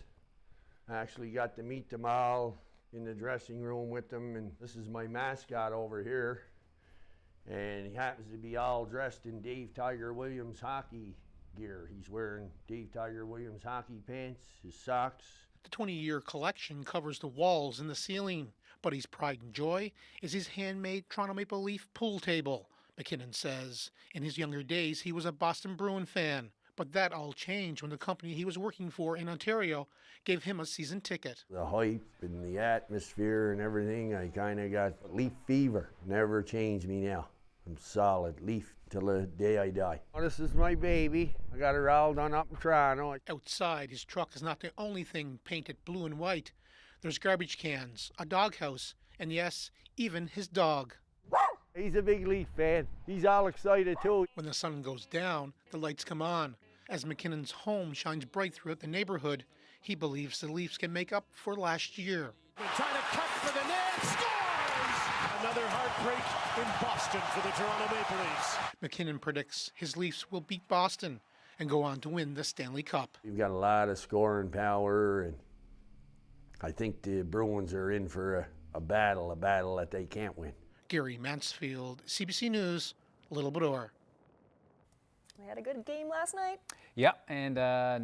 I actually got to meet them all in the dressing room with them, and this is my mascot over here. And he happens to be all dressed in Dave Tiger Williams hockey gear. He's wearing Dave Tiger Williams hockey pants, his socks. The 20-year collection covers the walls and the ceiling, but his pride and joy is his handmade Toronto Maple Leaf pool table. McKinnon says in his younger days he was a Boston Bruin fan, but that all changed when the company he was working for in Ontario gave him a season ticket. The hype and the atmosphere and everything, I kind of got Leaf fever. Never changed me now. I'm solid Leaf till the day I die. Oh, this is my baby. I got her all done up in Toronto. Outside, his truck is not the only thing painted blue and white. There's garbage cans, a doghouse, and yes, even his dog. He's a big Leaf fan. He's all excited too. When the sun goes down, the lights come on. As McKinnon's home shines bright throughout the neighborhood, he believes the Leafs can make up for last year. They're trying to cut for the net, scores! Another heartbreak in Boston for the Toronto Maple Leafs. McKinnon predicts his Leafs will beat Boston and go on to win the Stanley Cup. We've got a lot of scoring power, and I think the Bruins are in for a battle that they can't win. Gary Mansfield, CBC News, Little Labrador. We had a good game last night. Yeah, and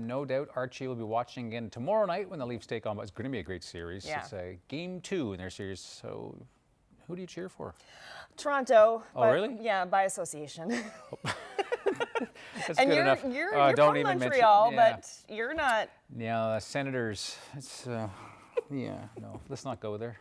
no doubt Archie will be watching again tomorrow night when the Leafs take on, but it's going to be a great series. Yeah. It's game 2 in their series, so who do you cheer for? Toronto. Oh, but, really? Yeah, by association. That's and good you're, enough. You're don't from even Montreal, mention, yeah. but you're not. Yeah, Senators. It's, yeah, no, let's not go there.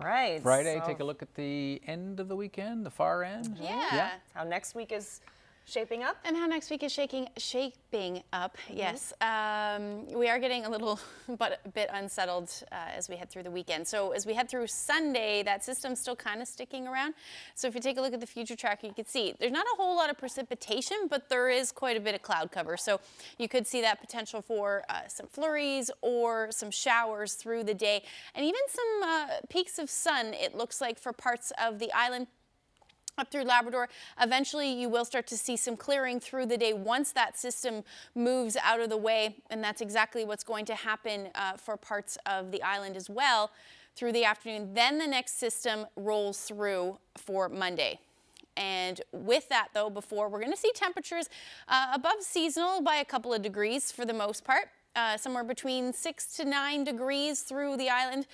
right. Friday, so- take a look at the end of the weekend, the far end. Yeah. How next week is shaping up? And how next week is shaping up, yes. We are getting a little bit unsettled as we head through the weekend. So as we head through Sunday, that system's still kind of sticking around. So if you take a look at the future tracker, you can see there's not a whole lot of precipitation, but there is quite a bit of cloud cover. So you could see that potential for some flurries or some showers through the day, and even some peaks of sun, it looks like, for parts of the island up through Labrador. Eventually, you will start to see some clearing through the day once that system moves out of the way, and that's exactly what's going to happen for parts of the island as well through the afternoon. Then the next system rolls through for Monday. And with that, though, we're going to see temperatures above seasonal by a couple of degrees for the most part. Somewhere between 6 to 9 degrees through the island.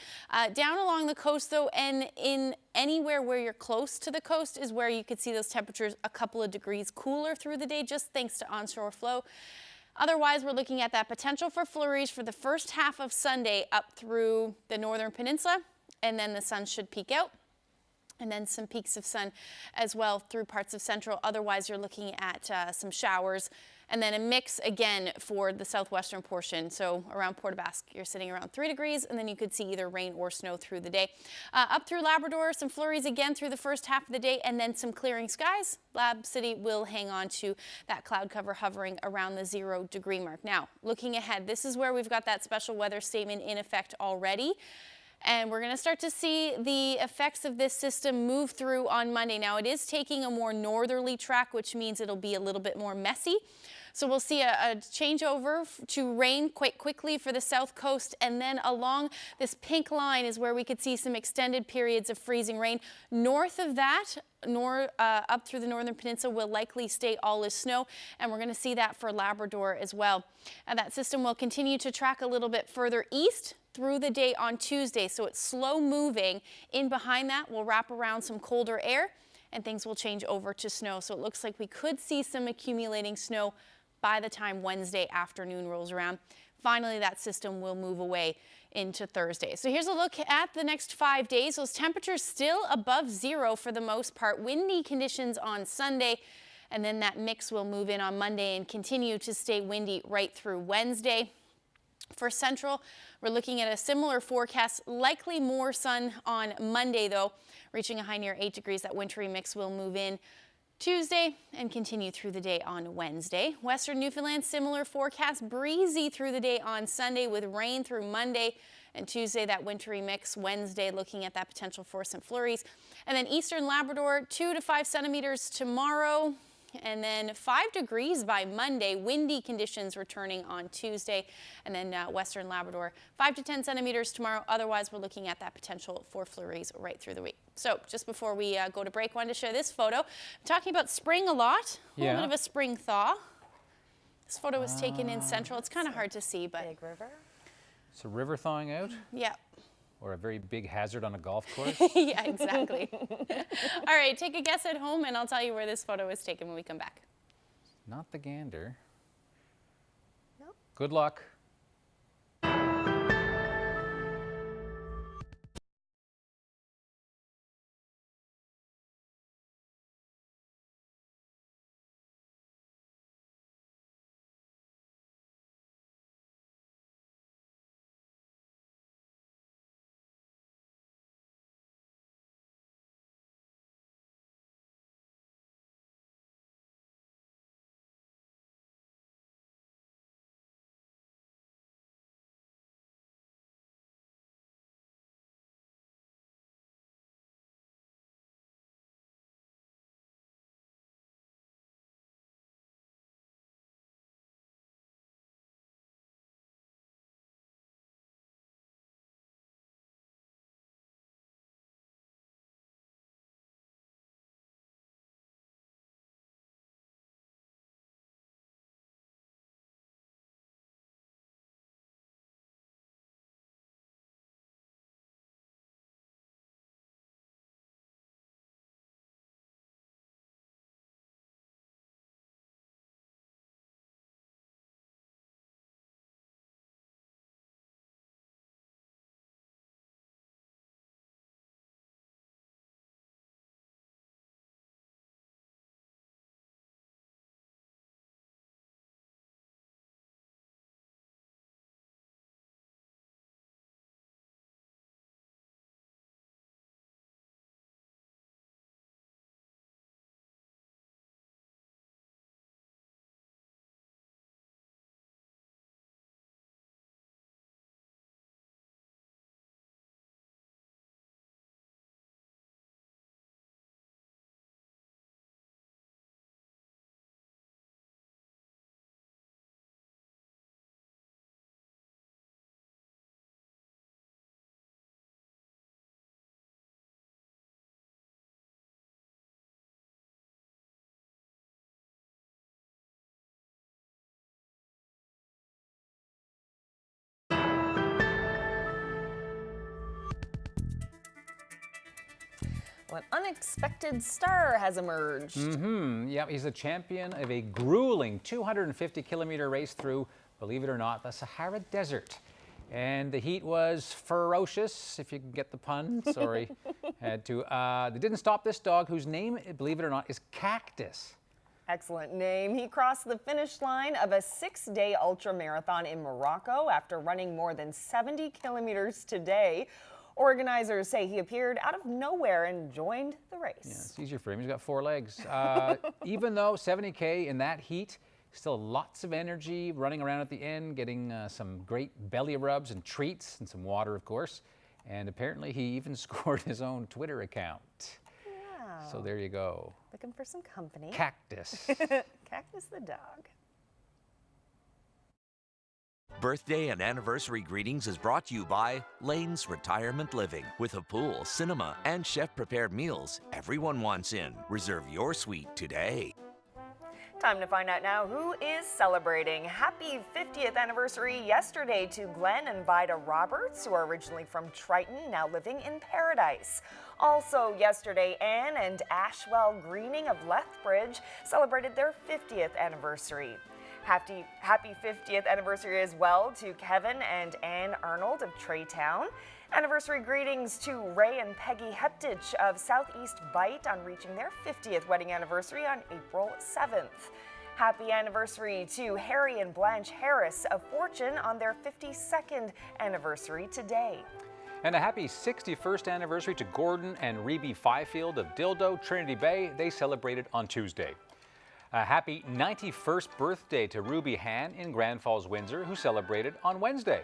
Down along the coast, though, and in anywhere where you're close to the coast is where you could see those temperatures a couple of degrees cooler through the day, just thanks to onshore flow. Otherwise, we're looking at that potential for flurries for the first half of Sunday up through the northern peninsula, and then the sun should peak out. And then some peaks of sun as well through parts of central. Otherwise, you're looking at some showers. And then a mix again for the southwestern portion. So around Port aux Basques, you're sitting around 3 degrees, and then you could see either rain or snow through the day. Up through Labrador, some flurries again through the first half of the day, and then some clearing skies. Lab City will hang on to that cloud cover hovering around the 0 degree mark. Now, looking ahead, this is where we've got that special weather statement in effect already. And we're going to start to see the effects of this system move through on Monday. Now, it is taking a more northerly track, which means it'll be a little bit more messy. So we'll see a changeover to rain quite quickly for the south coast, and then along this pink line is where we could see some extended periods of freezing rain. North of that, up through the northern peninsula, will likely stay all is snow, and we're going to see that for Labrador as well. And that system will continue to track a little bit further east through the day on Tuesday, so it's slow moving. In behind that, we'll wrap around some colder air, and things will change over to snow. So it looks like we could see some accumulating snow by the time Wednesday afternoon rolls around. Finally, that system will move away into Thursday. So here's a look at the next 5 days. Those temperatures still above 0 for the most part. Windy conditions on Sunday, and then that mix will move in on Monday and continue to stay windy right through Wednesday. For Central, we're looking at a similar forecast, likely more sun on Monday, though, reaching a high near 8 degrees. That wintry mix will move in Tuesday and continue through the day on Wednesday. Western Newfoundland, similar forecast, breezy through the day on Sunday with rain through Monday and Tuesday, that wintry mix. Wednesday, looking at that potential for some flurries. And then Eastern Labrador, 2 to 5 centimeters tomorrow. And then 5 degrees by Monday, windy conditions returning on Tuesday. And then Western Labrador, 5 to 10 centimeters tomorrow. Otherwise, we're looking at that potential for flurries right through the week. So just before we go to break, wanted to share this photo. I'm talking about spring a lot, a little bit of a spring thaw. This photo was taken in Central. It's kind of hard to see, but. Big river? It's a river thawing out? Yeah. Or a very big hazard on a golf course? Yeah, exactly. All right, take a guess at home, and I'll tell you where this photo was taken when we come back. Not the gander. No. Good luck. Excellent. Unexpected star has emerged. Yeah, he's a champion of a grueling 250-kilometer race through, believe it or not, the Sahara Desert. And the heat was ferocious, if you can get the pun. Sorry. Had to. They didn't stop this dog, whose name, believe it or not, is Cactus. Excellent name. He crossed the finish line of a 6-day ultramarathon in Morocco after running more than 70 kilometers today. Organizers say he appeared out of nowhere and joined the race. Yeah, it's easier for him. He's got 4 legs. Even though 70K in that heat, still lots of energy, running around at the end, getting some great belly rubs and treats and some water, of course. And apparently he even scored his own Twitter account. Wow. So there you go. Looking for some company. Cactus. Cactus the dog. Birthday and anniversary greetings is brought to you by Lane's Retirement Living. With a pool, cinema, and chef-prepared meals, everyone wants in. Reserve your suite today. Time to find out now who is celebrating. Happy 50th anniversary yesterday to Glenn and Vida Roberts, who are originally from Triton, now living in Paradise. Also yesterday, Anne and Ashwell Greening of Lethbridge celebrated their 50th anniversary. Happy 50th anniversary as well to Kevin and Anne Arnold of Traytown. Anniversary greetings to Ray and Peggy Heptich of Southeast Bight on reaching their 50th wedding anniversary on April 7th. Happy anniversary to Harry and Blanche Harris of Fortune on their 52nd anniversary today. And a happy 61st anniversary to Gordon and Reby Fifield of Dildo, Trinity Bay. They celebrated on Tuesday. A happy 91st birthday to Ruby Han in Grand Falls, Windsor, who celebrated on Wednesday.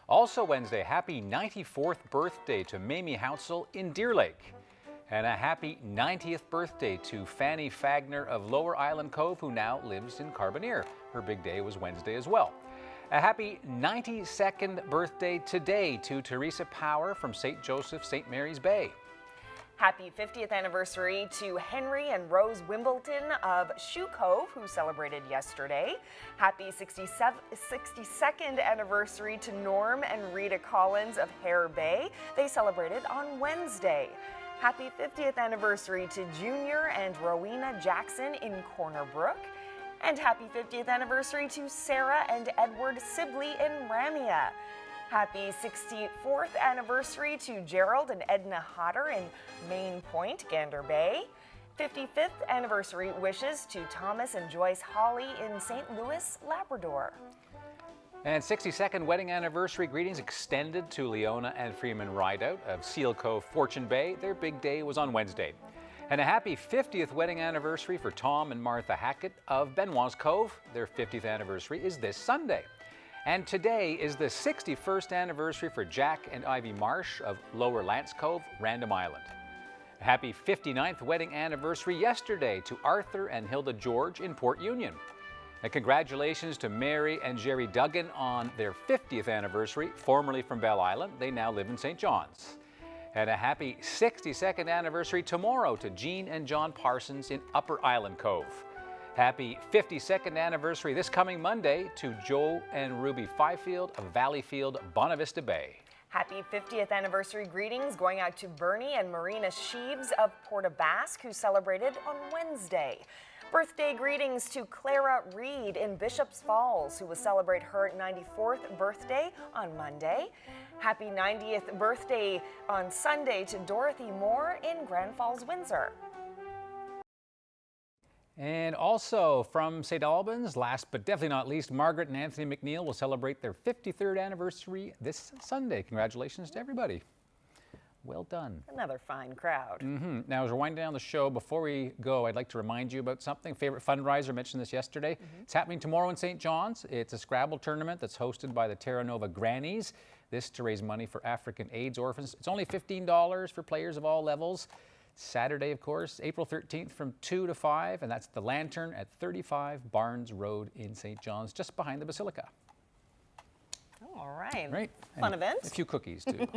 Also Wednesday, happy 94th birthday to Mamie Hounsell in Deer Lake. And a happy 90th birthday to Fanny Fagner of Lower Island Cove, who now lives in Carbonear. Her big day was Wednesday as well. A happy 92nd birthday today to Teresa Power from St. Joseph, St. Mary's Bay. Happy 50th anniversary to Henry and Rose Wimbledon of Shoe Cove, who celebrated yesterday. Happy 62nd anniversary to Norm and Rita Collins of Hare Bay. They celebrated on Wednesday. Happy 50th anniversary to Junior and Rowena Jackson in Corner Brook. And happy 50th anniversary to Sarah and Edward Sibley in Ramia. Happy 64th anniversary to Gerald and Edna Hodder in Main Point, Gander Bay. 55th anniversary wishes to Thomas and Joyce Hawley in St. Louis, Labrador. And 62nd wedding anniversary greetings extended to Leona and Freeman Rideout of Seal Cove, Fortune Bay. Their big day was on Wednesday. And a happy 50th wedding anniversary for Tom and Martha Hackett of Benoit's Cove. Their 50th anniversary is this Sunday. And today is the 61st anniversary for Jack and Ivy Marsh of Lower Lance Cove, Random Island. A happy 59th wedding anniversary yesterday to Arthur and Hilda George in Port Union. And congratulations to Mary and Jerry Duggan on their 50th anniversary, formerly from Belle Island. They now live in St. John's. And a happy 62nd anniversary tomorrow to Jean and John Parsons in Upper Island Cove. Happy 52nd anniversary this coming Monday to Joe and Ruby Fifield of Valleyfield, Bonavista Bay. Happy 50th anniversary greetings going out to Bernie and Marina Sheaves of Porta Basque, who celebrated on Wednesday. Birthday greetings to Clara Reed in Bishops Falls, who will celebrate her 94th birthday on Monday. Happy 90th birthday on Sunday to Dorothy Moore in Grand Falls, Windsor. And also from St. Albans, last but definitely not least, Margaret and Anthony McNeil will celebrate their 53rd anniversary this Sunday. Congratulations to everybody. Well done. Another fine crowd. Now, as we're winding down the show, before we go, I'd like to remind you about something. Favorite Fundraiser mentioned this yesterday. It's happening tomorrow in St. John's. It's a Scrabble tournament that's hosted by the Terra Nova Grannies. This to raise money for African AIDS orphans. It's only $15 for players of all levels. Saturday, of course, April 13th from 2 to 5, and that's the Lantern at 35 Barnes Road in St. John's, just behind the Basilica. All right. Right. Fun event. A few cookies, too.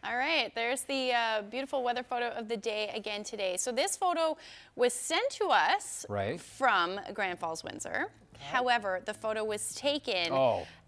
All right, there's the beautiful weather photo of the day again today. So this photo was sent to us from Grand Falls, Windsor. However, the photo was taken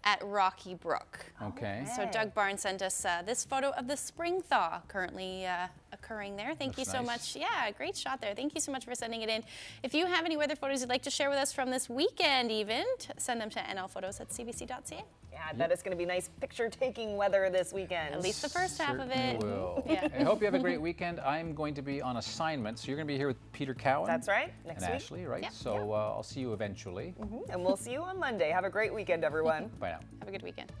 at Rocky Brook. Okay. So Doug Barnes sent us this photo of the spring thaw currently occurring there. Thank you so much. Yeah, great shot there. Thank you so much for sending it in. If you have any weather photos you'd like to share with us from this weekend even, send them to nlphotos@cbc.ca. Yeah, that is going to be nice picture-taking weather this weekend. At least the first half of it. Will. Yeah. I hope you have a great weekend. I'm going to be on assignment, so you're going to be here with Peter Cowan. That's right, next and week. Ashley, right? Yep. So I'll see you eventually. And we'll see you on Monday. Have a great weekend, everyone. Bye now. Have a good weekend.